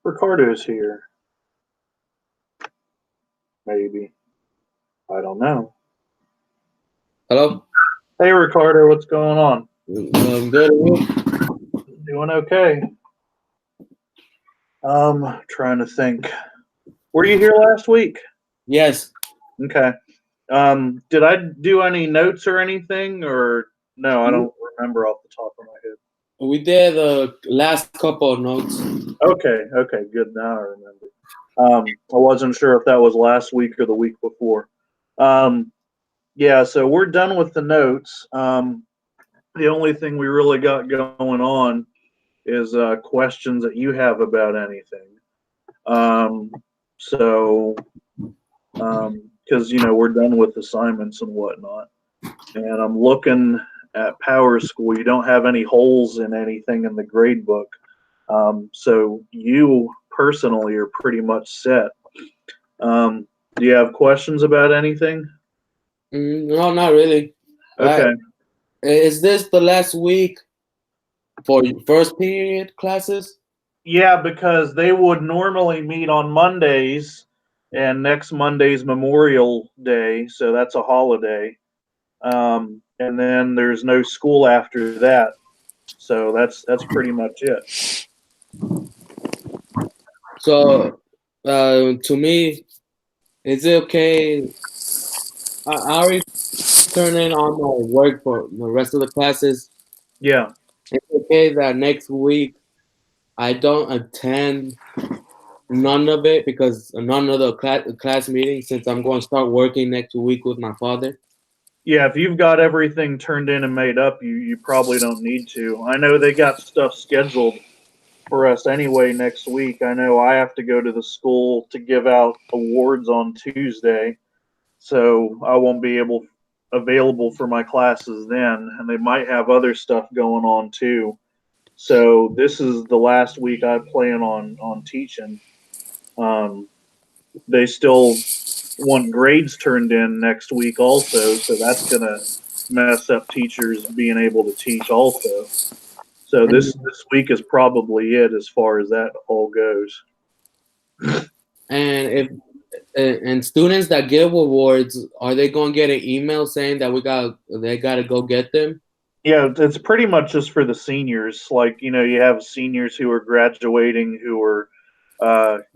Ricardo's here. Maybe. I don't know. Hello. Hey, Ricardo, what's going on? Good. Doing okay. Trying to think. Were you here last week? Yes, Okay. Did I do any notes or anything, or no? I don't remember off the top of my head. we did the last couple of notes. Okay, good. Now I remember. I wasn't sure if that was last week or the week before. Um, yeah, so we're done with the notes. The only thing we really got going on is questions that you have about anything. Um, so, because we're done with assignments and whatnot, and I'm looking at Power School. You don't have any holes in anything in the grade book, so you personally are pretty much set. Do you have questions about anything? No, not really. Okay. Is this the last week for first period classes? Yeah, because they would normally meet on Mondays, and next Monday's Memorial Day, so that's a holiday. And then there's no school after that, so that's pretty much it. So, to me, is it okay? I already turned in on my work for the rest of the classes. Yeah, It's okay that next week I don't attend none of it because none of the class meetings since I'm going to start working next week with my father. yeah. If you've got everything turned in and made up, you probably don't need to. I know they got stuff scheduled for us anyway next week. I know I have to go to the school to give out awards on Tuesday, so I won't be available for my classes then, and they might have other stuff going on too. So this is the last week I plan on teaching. Um, they still want grades turned in next week also, so that's gonna mess up teachers being able to teach also. So this week is probably it as far as that all goes. And if and students that get awards, are they going to get an email saying that they got to go get them? Yeah, it's pretty much just for the seniors. Like, you have seniors who are graduating who are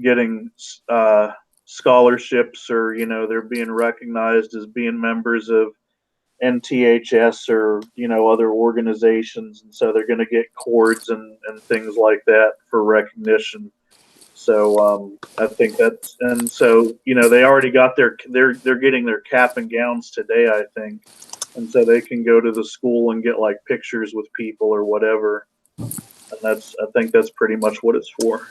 getting scholarships, or they're being recognized as being members of NTHS or other organizations, and so they're going to get cords and things like that for recognition. So I think that's, and so they already got they're getting their cap and gowns today, I think, and so they can go to the school and get like pictures with people or whatever. And I think that's pretty much what it's for.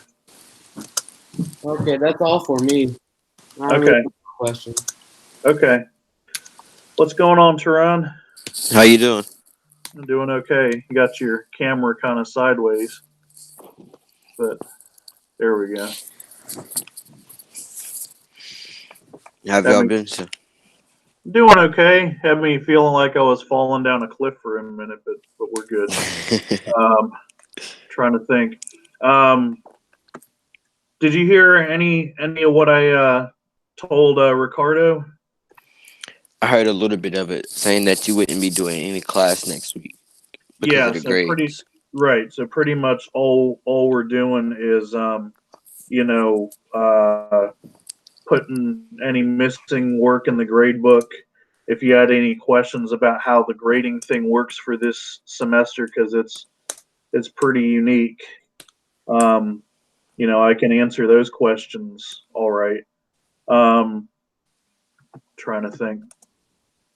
Okay, that's all for me. I don't really Okay, have a question. okay. What's going on, Tehran? How you doing? I'm doing okay. You got your camera kind of sideways, but there we go. How have Had y'all me been, sir? doing okay. Had me feeling like I was falling down a cliff for a minute, but we're good. Um, Trying to think. Um, did you hear any of what I told Ricardo? I heard a little bit of it, saying that you wouldn't be doing any class next week because Yeah, of the so pretty grades. right. So pretty much all we're doing is you know uh, putting any missing work in the grade book. If you had any questions about how the grading thing works for this semester, because it's pretty unique. Um, I can answer those questions all right. Um, Trying to think.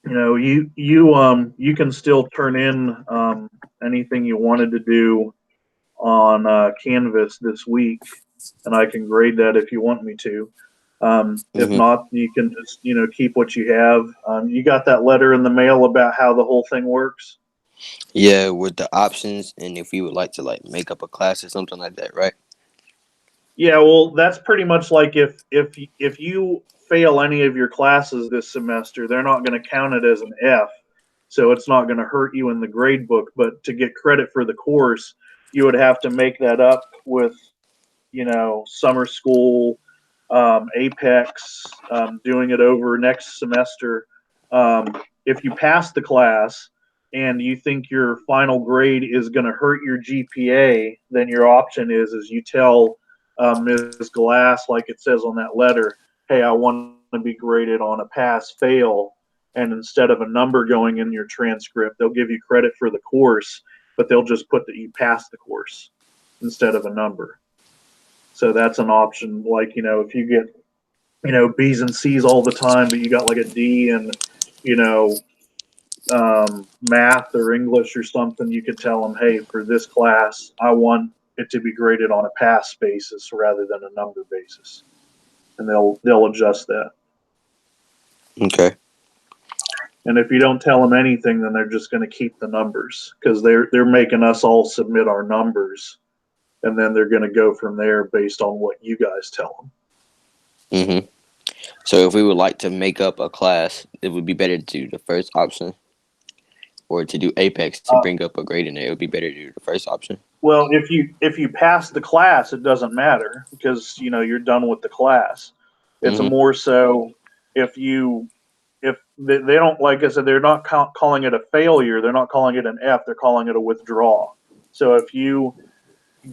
You can still turn in anything you wanted to do on Canvas this week, and I can grade that if you want me to. If hmm not, you can just keep what you have. You got that letter in the mail about how the whole thing works. Yeah, with the options, and if you would like to like make up a class or something like that, right? Yeah, well, that's pretty much like if you fail any of your classes this semester, they're not going to count it as an F, so it's not going to hurt you in the grade book. But to get credit for the course, you would have to make that up with summer school, Apex, doing it over next semester. If you pass the class and you think your final grade is going to hurt your GPA, then your option is you tell Ms. Glass, like it says on that letter, hey, I want to be graded on a pass fail. And instead of a number going in your transcript, they'll give you credit for the course, but they'll just put that you passed the course instead of a number. So that's an option. Like, if you get, B's and C's all the time, but you got like a D in, math or English or something, you could tell them, hey, for this class, I want it to be graded on a pass basis rather than a number basis. And they'll adjust that. Okay. And if you don't tell them anything, then they're just going to keep the numbers because they're making us all submit our numbers, and then they're going to go from there based on what you guys tell them. Mm-hmm. So if we would like to make up a class, it would be better to do the first option, or to do Apex to bring up a grade in there. It would be better to do the first option. Well, if you pass the class, it doesn't matter because you're done with the class. It's Mhm. more so if they don't, like I said, they're not calling it a failure. They're not calling it an F. They're calling it a withdrawal. So if you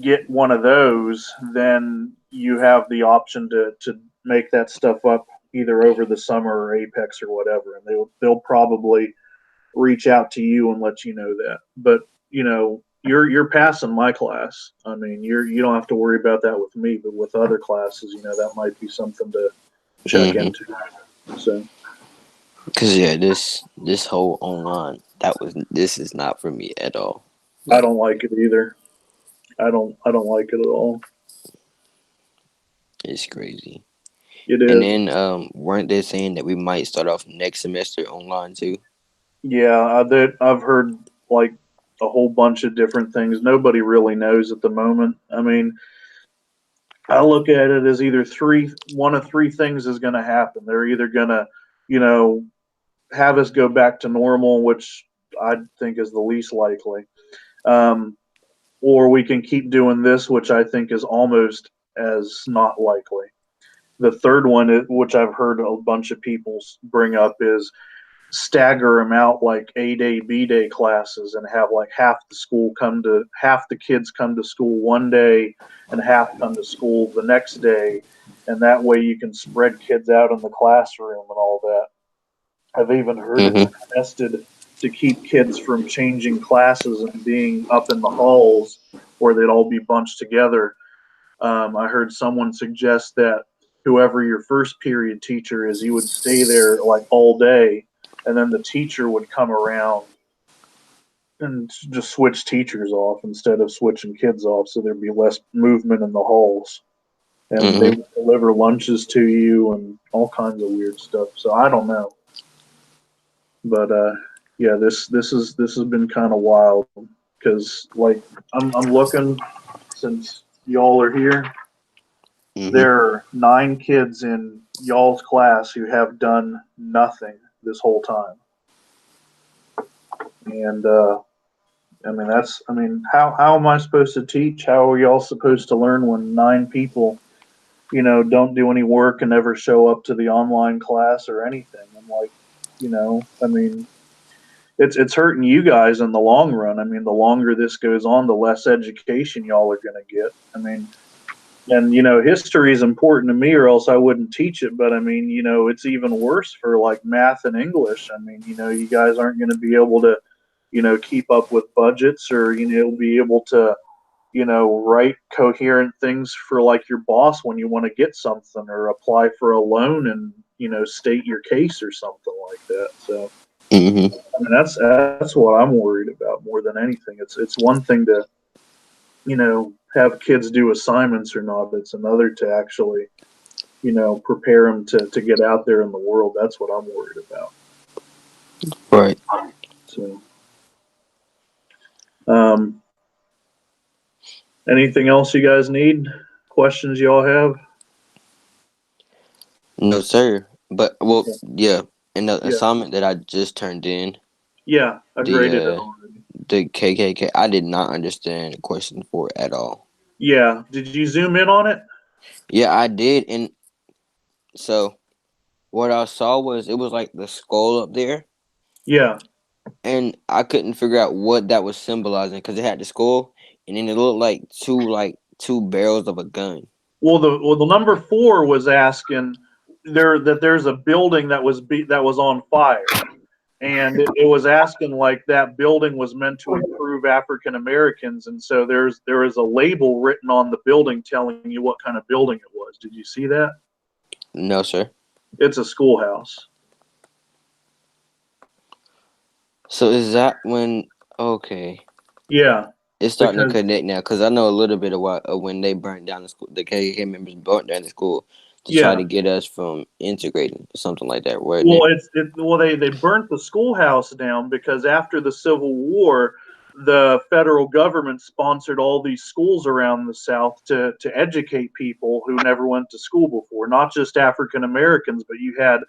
get one of those, then you have the option to make that stuff up either over the summer or Apex or whatever, and they'll probably reach out to you and let you know that. But you're passing my class. I mean, you don't have to worry about that with me, but with other classes, that might be something to check Mhm. into. So. Cause this whole online, this is not for me at all. I don't like it either. I don't like it at all. It's crazy. It is. And then weren't they saying that we might start off next semester online too? Yeah, I've heard like a whole bunch of different things. Nobody really knows at the moment. I mean, I look at it as either one of three things is going to happen. They're either going to, have us go back to normal, which I think is the least likely, or we can keep doing this, which I think is almost as not likely. The third one, which I've heard a bunch of people bring up, is stagger them out like A-day, B-day classes and have like half the kids come to school one day and half come to school the next day. And that way you can spread kids out in the classroom and all that. I've even heard it suggested to keep kids from changing classes and being up in the halls where they'd all be bunched together. I heard someone suggest that whoever your first period teacher is, you would stay there like all day, and then the teacher would come around and just switch teachers off instead of switching kids off, so there'd be less movement in the halls. And they would deliver lunches to you and all kinds of weird stuff. So I don't know. But yeah, this has been kind of wild because like I'm looking since y'all are here. Mhm. There are 9 kids in y'all's class who have done nothing this whole time, and I mean, how am I supposed to teach? How are y'all supposed to learn when 9 people, don't do any work and never show up to the online class or anything? I'm like, I mean, it's hurting you guys in the long run. I mean, the longer this goes on, the less education y'all are going to get. I mean, and history is important to me, or else I wouldn't teach it. But I mean, it's even worse for like math and English. I mean, you guys aren't going to be able to, keep up with budgets, or be able to, write coherent things for like your boss when you want to get something, or apply for a loan and state your case or something like that. So. Mhm. I mean, that's what I'm worried about more than anything. It's one thing to, have kids do assignments or not. It's another to actually, prepare them to get out there in the world. That's what I'm worried about. Right. So, anything else you guys need? Questions y'all have? No, sir. But well, Okay. yeah. In the Yeah. assignment that I just turned in, Yeah, I graded it already. the KKK, I did not understand the question 4 at all. Yeah. Did you zoom in on it? Yeah, I did, and so what I saw was it was like the skull up there, Yeah. and I couldn't figure out what that was symbolizing because it had the skull, and then it looked like two barrels of a gun. Well, the number 4 was asking there's a building that was on fire, and it was asking like that building was meant to improve African Americans, and so there is a label written on the building telling you what kind of building it was. Did you see that? No, sir. It's a schoolhouse. So is that when? Okay, Yeah, it's starting to because connect now because I know a little bit of when they burned down the school. The KKK members burnt down the school to try yeah. to get us from integrating or something like that, wasn't Well, it? they burnt the schoolhouse down because after the Civil War, the federal government sponsored all these schools around the South to educate people who never went to school before, not just African Americans, but you had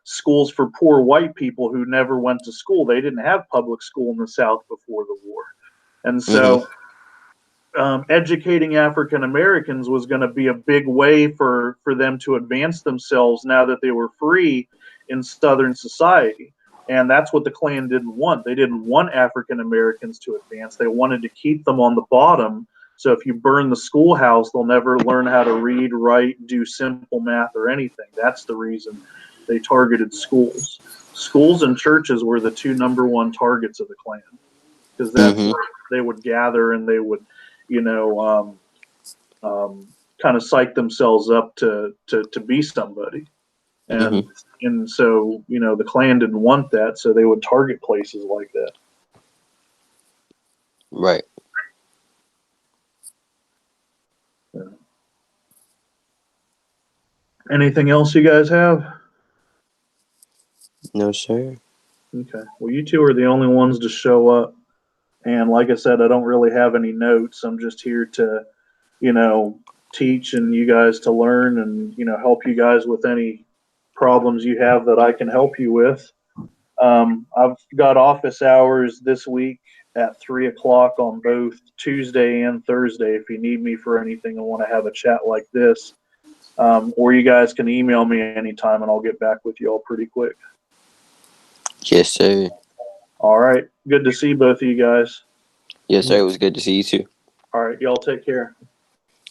schools for poor white people who never went to school. They didn't have public school in the South before the war, and Mm-hmm. so educating African Americans was going to be a big way for them to advance themselves now that they were free in Southern society. And that's what the Klan didn't want. They didn't want African Americans to advance. They wanted to keep them on the bottom. So if you burn the schoolhouse, they'll never learn how to read, write, do simple math or anything. That's the reason they targeted schools. Schools and churches were the two number one targets of the Klan because that's Mm-hmm. where they would gather and they would, you know, kind of psych themselves up to be somebody. And Mm-hmm. and so the Klan didn't want that, so they would target places like that. Right. Yeah. Anything else you guys have? No, sir. Okay. Well, you two are the only ones to show up. And like I said, I don't really have any notes. I'm just here to, teach and you guys to learn and, help you guys with any problems you have that I can help you with. I've got office hours this week at 3 o'clock on both Tuesday and Thursday if you need me for anything and want to have a chat like this. Or you guys can email me anytime and I'll get back with you all pretty quick. Yes, sir. All right. Good to see both of you guys. Yes, sir. It was good to see you too. All right. Y'all take care.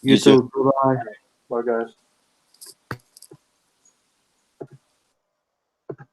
You You too. too. Bye. Bye, guys.